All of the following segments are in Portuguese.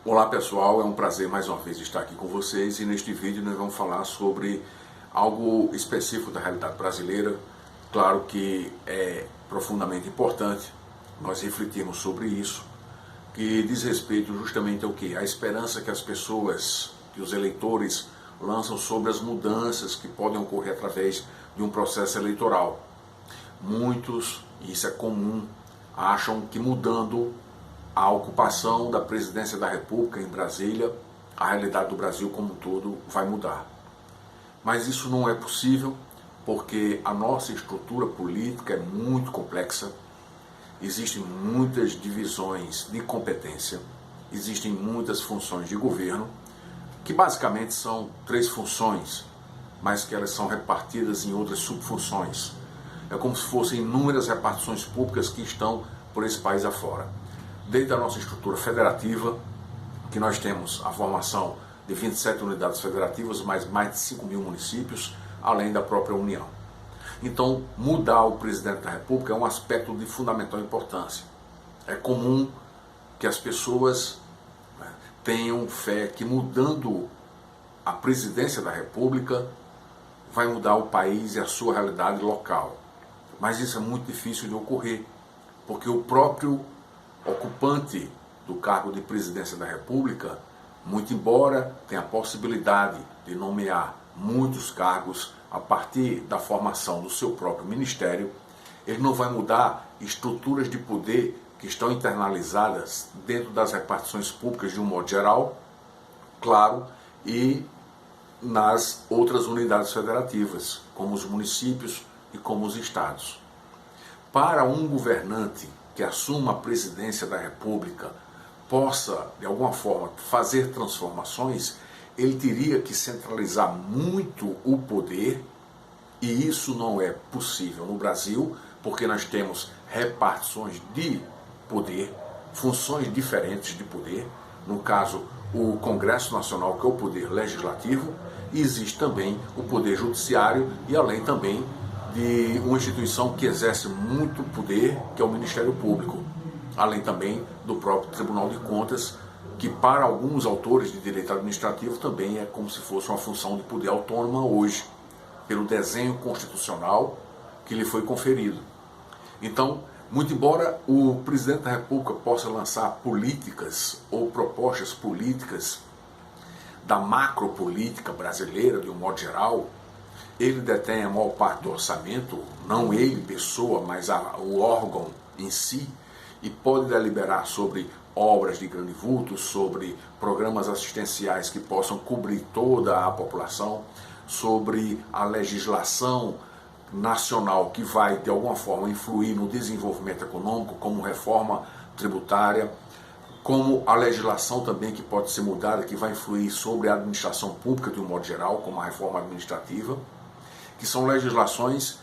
Olá pessoal, é um prazer mais uma vez estar aqui com vocês e neste vídeo nós vamos falar sobre algo específico da realidade brasileira. Claro que é profundamente importante nós refletirmos sobre isso, que diz respeito justamente ao que? A esperança que as pessoas, que os eleitores lançam sobre as mudanças que podem ocorrer através de um processo eleitoral. Muitos, e isso é comum, acham que mudando a ocupação da presidência da República em Brasília, a realidade do Brasil como um todo vai mudar. Mas isso não é possível, porque a nossa estrutura política é muito complexa, existem muitas divisões de competência, existem muitas funções de governo, que basicamente são 3 funções, mas que elas são repartidas em outras subfunções. É como se fossem inúmeras repartições públicas que estão por esse país afora. Desde a nossa estrutura federativa, que nós temos a formação de 27 unidades federativas, mais de 5 mil municípios, além da própria União. Então, mudar o presidente da República é um aspecto de fundamental importância. É comum que as pessoas tenham fé que mudando a presidência da República vai mudar o país e a sua realidade local. Mas isso é muito difícil de ocorrer, porque o próprio ocupante do cargo de presidência da República, muito embora tenha a possibilidade de nomear muitos cargos a partir da formação do seu próprio ministério, ele não vai mudar estruturas de poder que estão internalizadas dentro das repartições públicas de um modo geral, claro, e nas outras unidades federativas, como os municípios e como os estados. Para um governante que assuma a presidência da República possa, de alguma forma, fazer transformações, ele teria que centralizar muito o poder, e isso não é possível no Brasil, porque nós temos repartições de poder, funções diferentes de poder, no caso, o Congresso Nacional, que é o poder legislativo, e existe também o poder judiciário, e além também de uma instituição que exerce muito poder, que é o Ministério Público, além também do próprio Tribunal de Contas, que para alguns autores de direito administrativo também é como se fosse uma função de poder autônoma hoje, pelo desenho constitucional que lhe foi conferido. Então, muito embora o presidente da República possa lançar políticas ou propostas políticas da macropolítica brasileira, de um modo geral, ele detém a maior parte do orçamento, não ele, pessoa, mas o órgão em si, e pode deliberar sobre obras de grande vulto, sobre programas assistenciais que possam cobrir toda a população, sobre a legislação nacional que vai, de alguma forma, influir no desenvolvimento econômico, como reforma tributária, como a legislação também que pode ser mudada, que vai influir sobre a administração pública de um modo geral, como a reforma administrativa, que são legislações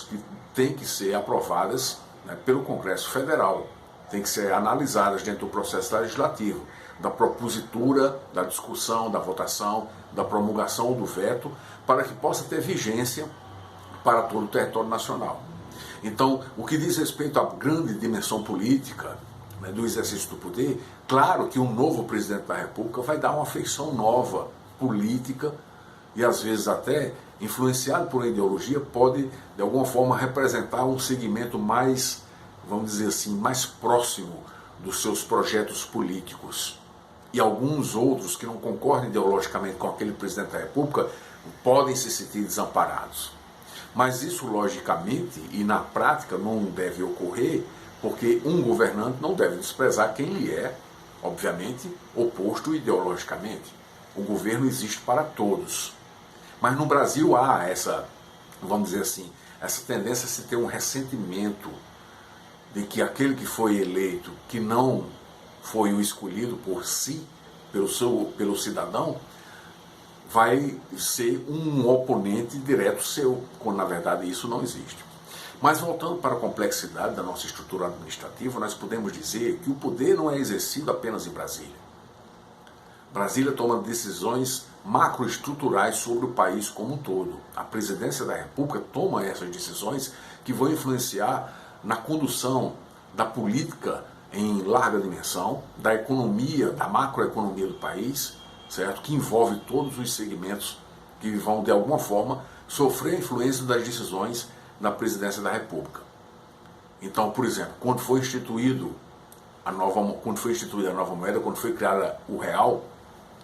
que têm que ser aprovadas, né, pelo Congresso Federal, têm que ser analisadas dentro do processo legislativo, da propositura, da discussão, da votação, da promulgação do veto, para que possa ter vigência para todo o território nacional. Então, o que diz respeito à grande dimensão política, né, do exercício do poder, claro que um novo presidente da República vai dar uma feição nova política e às vezes até influenciado por uma ideologia, pode de alguma forma representar um segmento mais, vamos dizer assim, mais próximo dos seus projetos políticos. E alguns outros que não concordam ideologicamente com aquele presidente da República podem se sentir desamparados. Mas isso, logicamente, e na prática não deve ocorrer, porque um governante não deve desprezar quem lhe é, obviamente, oposto ideologicamente. O governo existe para todos. Mas no Brasil há essa, vamos dizer assim, essa tendência a se ter um ressentimento de que aquele que foi eleito, que não foi o escolhido por si, pelo cidadão, vai ser um oponente direto seu, quando na verdade isso não existe. Mas voltando para a complexidade da nossa estrutura administrativa, nós podemos dizer que o poder não é exercido apenas em Brasília. Brasília toma decisões macroestruturais sobre o país como um todo. A presidência da República toma essas decisões que vão influenciar na condução da política em larga dimensão da economia, da macroeconomia do país, certo? Que envolve todos os segmentos que vão, de alguma forma, sofrer a influência das decisões da presidência da República. Então, por exemplo, quando foi instituída a nova moeda, quando foi criada o real,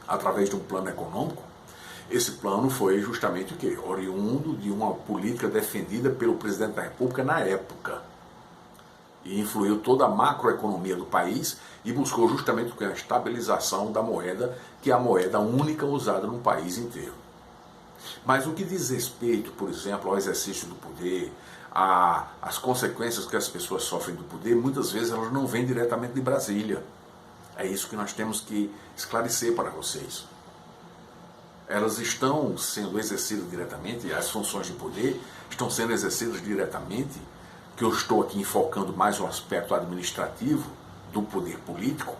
através de um plano econômico, esse plano foi justamente o quê? Oriundo de uma política defendida pelo presidente da República na época. E influiu toda a macroeconomia do país e buscou justamente a estabilização da moeda, que é a moeda única usada no país inteiro. Mas o que diz respeito, por exemplo, ao exercício do poder, às consequências que as pessoas sofrem do poder, muitas vezes elas não vêm diretamente de Brasília. É isso que nós temos que esclarecer para vocês. Elas estão sendo exercidas diretamente, as funções de poder estão sendo exercidas diretamente, que eu estou aqui enfocando mais o aspecto administrativo do poder político,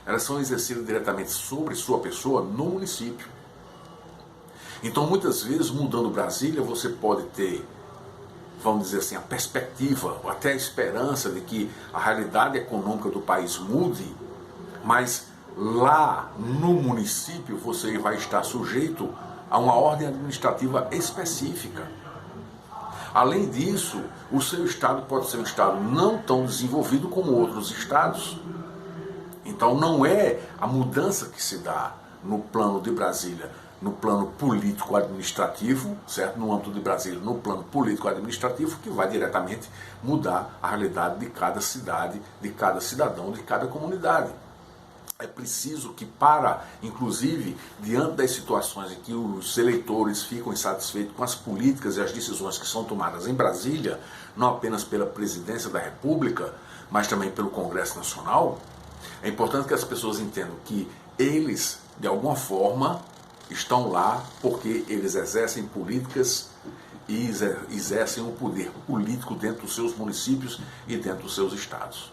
elas são exercidas diretamente sobre sua pessoa no município. Então, muitas vezes, mudando Brasília, você pode ter, vamos dizer assim, a perspectiva, ou até a esperança de que a realidade econômica do país mude, mas lá no município você vai estar sujeito a uma ordem administrativa específica. Além disso, o seu estado pode ser um estado não tão desenvolvido como outros estados. Então não é a mudança que se dá no plano de Brasília, no plano político-administrativo, certo? No âmbito de Brasília, no plano político-administrativo, que vai diretamente mudar a realidade de cada cidade, de cada cidadão, de cada comunidade. É preciso que inclusive, diante das situações em que os eleitores ficam insatisfeitos com as políticas e as decisões que são tomadas em Brasília, não apenas pela presidência da República, mas também pelo Congresso Nacional, é importante que as pessoas entendam que eles, de alguma forma, estão lá porque eles exercem políticas e exercem um poder político dentro dos seus municípios e dentro dos seus estados.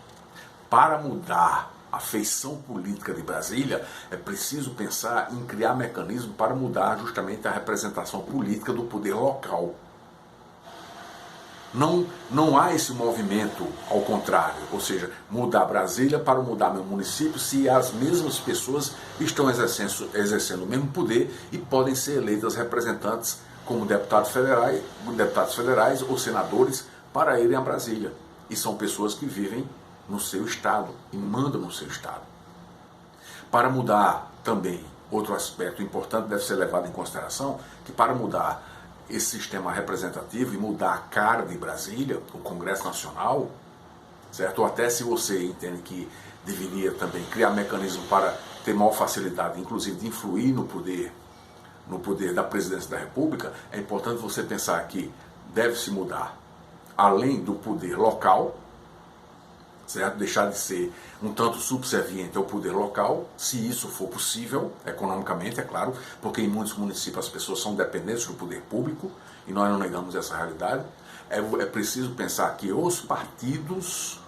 Para mudar a feição política de Brasília, é preciso pensar em criar mecanismos para mudar justamente a representação política do poder local. Não há esse movimento ao contrário, ou seja, mudar Brasília para mudar meu município, se as mesmas pessoas estão exercendo o mesmo poder e podem ser eleitas representantes como deputados federais ou senadores para irem a Brasília. E são pessoas que vivem no seu estado e mandam no seu estado. Para mudar também, outro aspecto importante deve ser levado em consideração, que para mudar esse sistema representativo e mudar a cara de Brasília, o Congresso Nacional, certo? Ou até se você entende que deveria também criar mecanismo para ter maior facilidade, inclusive de influir no poder da presidência da República, é importante você pensar que deve-se mudar, além do poder local, certo? Deixar de ser um tanto subserviente ao poder local, se isso for possível, economicamente, é claro, porque em muitos municípios as pessoas são dependentes do poder público, e nós não negamos essa realidade. É preciso pensar que os partidos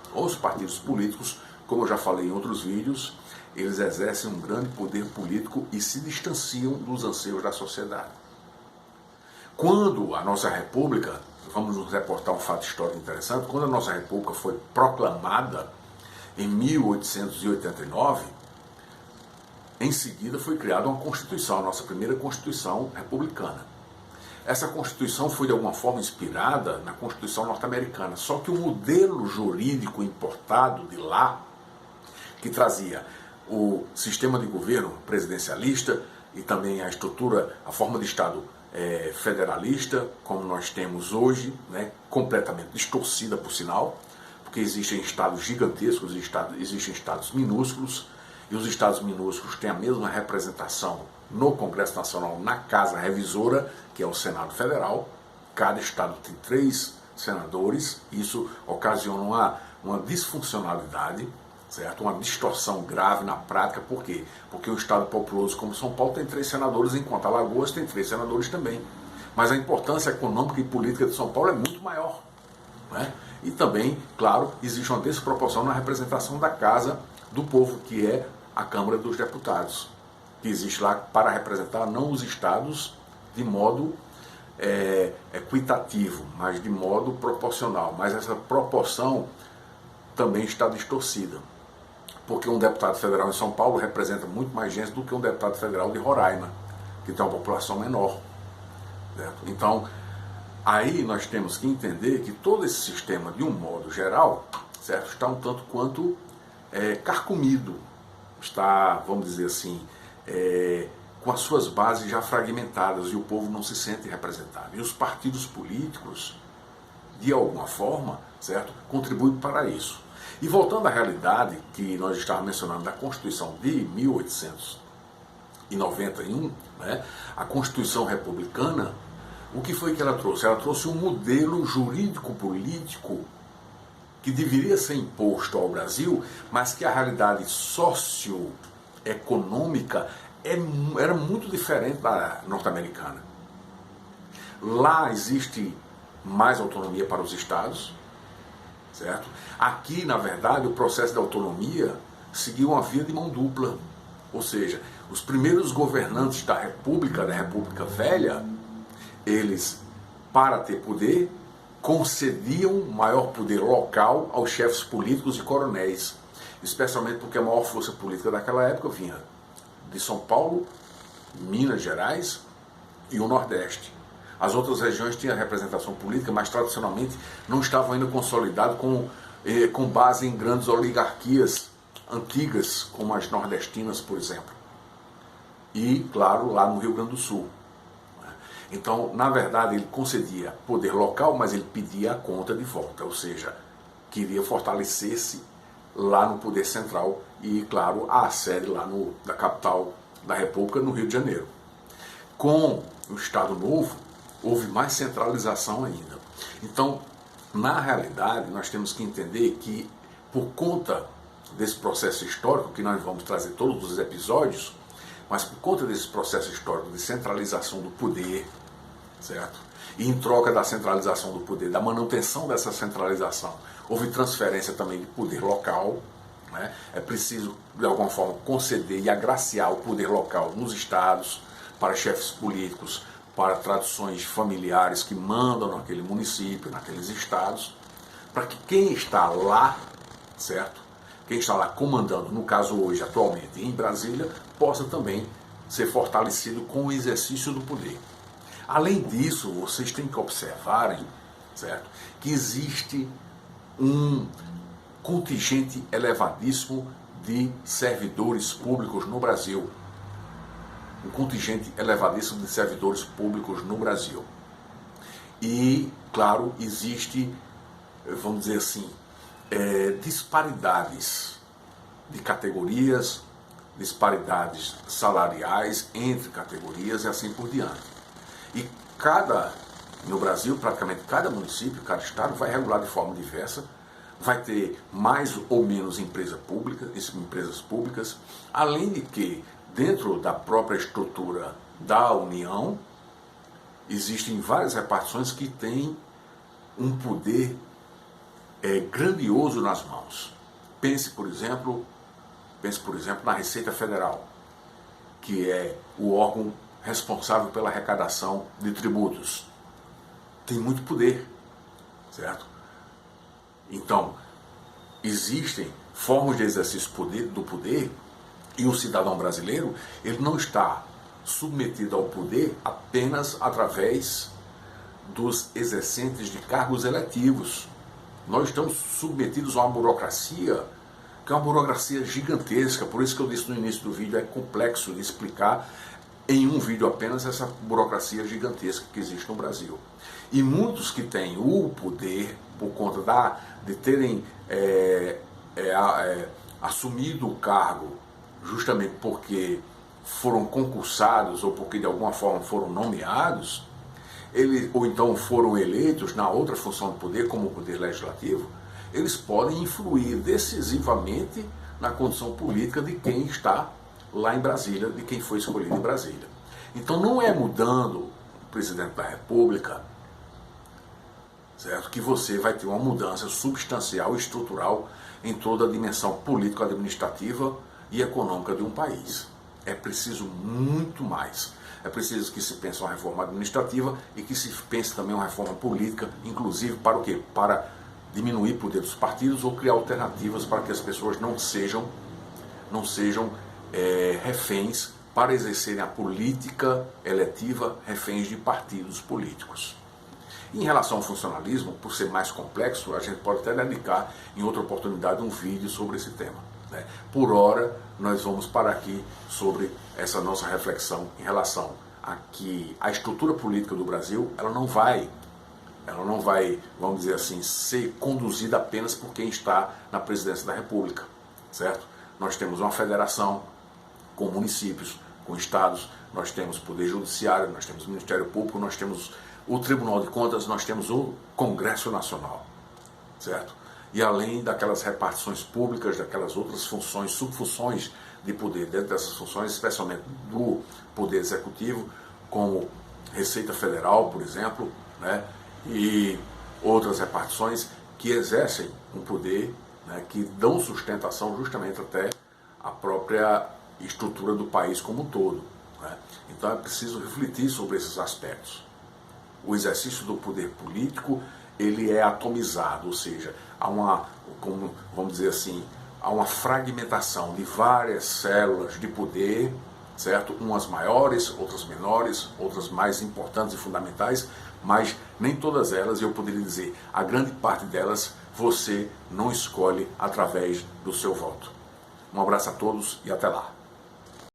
políticos, como eu já falei em outros vídeos, eles exercem um grande poder político e se distanciam dos anseios da sociedade. Quando a nossa república, vamos nos reportar um fato histórico interessante, quando a nossa república foi proclamada em 1889, em seguida foi criada uma Constituição, a nossa primeira Constituição republicana. Essa Constituição foi de alguma forma inspirada na Constituição norte-americana, só que o modelo jurídico importado de lá, que trazia o sistema de governo presidencialista e também a estrutura, a forma de Estado federalista, como nós temos hoje, né, completamente distorcida por sinal, porque existem estados gigantescos e existem estados minúsculos, e os estados minúsculos têm a mesma representação no Congresso Nacional, na Casa Revisora, que é o Senado Federal. Cada estado tem 3 senadores, isso ocasiona uma disfuncionalidade, certo? Uma distorção grave na prática. Por quê? Porque um estado populoso como São Paulo tem 3 senadores, enquanto Alagoas tem 3 senadores também. Mas a importância econômica e política de São Paulo é muito maior, né? E também, claro, existe uma desproporção na representação da Casa do Povo, que é a Câmara dos Deputados, que existe lá para representar não os estados de modo equitativo, mas de modo proporcional. Mas essa proporção também está distorcida. porque um deputado federal em São Paulo representa muito mais gente do que um deputado federal de Roraima, que tem uma população menor. Certo? Então, aí nós temos que entender que todo esse sistema, de um modo geral, certo, está um tanto quanto carcomido, está, vamos dizer assim, com as suas bases já fragmentadas e o povo não se sente representado. E os partidos políticos, de alguma forma, certo, contribuem para isso. E voltando à realidade que nós estávamos mencionando da Constituição de 1891, né, a Constituição republicana, o que foi que ela trouxe? Ela trouxe um modelo jurídico-político que deveria ser imposto ao Brasil, mas que a realidade socioeconômica era muito diferente da norte-americana. Lá existe mais autonomia para os estados, certo? Aqui, na verdade, o processo de autonomia seguiu uma via de mão dupla. Ou seja, os primeiros governantes da República Velha, eles, para ter poder, concediam maior poder local aos chefes políticos e coronéis, especialmente porque a maior força política daquela época vinha de São Paulo, Minas Gerais e o Nordeste. As outras regiões tinham representação política, mas tradicionalmente não estavam ainda consolidadas com base em grandes oligarquias antigas, como as nordestinas, por exemplo. E, claro, lá no Rio Grande do Sul. Então, na verdade, ele concedia poder local, mas ele pedia a conta de volta, ou seja, queria fortalecer-se lá no poder central e, claro, a sede lá da capital da República, no Rio de Janeiro. Com o Estado Novo, houve mais centralização ainda. Então, na realidade, nós temos que entender que, por conta desse processo histórico, que nós vamos trazer todos os episódios, mas por conta desse processo histórico de centralização do poder, certo? E em troca da centralização do poder, da manutenção dessa centralização, houve transferência também de poder local, né? É preciso, de alguma forma, conceder e agraciar o poder local nos estados, para chefes políticos, para tradições familiares que mandam naquele município, naqueles estados, para que quem está lá, certo? Quem está lá comandando, no caso hoje, atualmente, em Brasília, possa também ser fortalecido com o exercício do poder. Além disso, vocês têm que observarem, certo, que existe um contingente elevadíssimo de servidores públicos no Brasil. Um contingente elevadíssimo de servidores públicos no Brasil. E, claro, existe, vamos dizer assim, disparidades de categorias, disparidades salariais entre categorias e assim por diante. E no Brasil, praticamente cada município, cada estado vai regular de forma diversa, vai ter mais ou menos empresas públicas, além de que, dentro da própria estrutura da União, existem várias repartições que têm um poder grandioso nas mãos. Pense, por exemplo, na Receita Federal, que é o órgão responsável pela arrecadação de tributos. Tem muito poder, certo? Então, existem formas de exercício do poder e o cidadão brasileiro, ele não está submetido ao poder apenas através dos exercentes de cargos eletivos. Nós estamos submetidos a uma burocracia, que é uma burocracia gigantesca, por isso que eu disse no início do vídeo, é complexo de explicar em um vídeo apenas essa burocracia gigantesca que existe no Brasil. E muitos que têm o poder, por conta de terem assumido o cargo, justamente porque foram concursados ou porque de alguma forma foram nomeados, ou então foram eleitos na outra função do poder, como o poder legislativo, eles podem influir decisivamente na condição política de quem está lá em Brasília, de quem foi escolhido em Brasília. Então não é mudando o presidente da República, certo, que você vai ter uma mudança substancial e estrutural em toda a dimensão político-administrativa e econômica de um país. É preciso muito mais. É preciso que se pense uma reforma administrativa e que se pense também uma reforma política, inclusive para o quê? Para diminuir o poder dos partidos ou criar alternativas para que as pessoas não sejam não sejam reféns para exercerem a política eletiva, reféns de partidos políticos. Em relação ao funcionalismo, por ser mais complexo, a gente pode até dedicar em outra oportunidade um vídeo sobre esse tema, né? Por hora, nós vamos parar aqui sobre essa nossa reflexão em relação a que a estrutura política do Brasil, ela não vai, vamos dizer assim, ser conduzida apenas por quem está na presidência da República, certo? Nós temos uma federação com municípios, com estados, nós temos poder judiciário, nós temos o Ministério Público, nós temos o Tribunal de Contas, nós temos o Congresso Nacional, certo? E além daquelas repartições públicas, daquelas outras funções, subfunções de poder, dentro dessas funções, especialmente do Poder Executivo, como Receita Federal, por exemplo, né? E outras repartições que exercem um poder, né, que dão sustentação justamente até à própria estrutura do país como um todo, né? Então é preciso refletir sobre esses aspectos. O exercício do poder político, ele é atomizado, ou seja, há uma, como, vamos dizer assim, há uma fragmentação de várias células de poder, certo? Umas maiores, outras menores, outras mais importantes e fundamentais, mas nem todas elas, eu poderia dizer, a grande parte delas, você não escolhe através do seu voto. Um abraço a todos e até lá.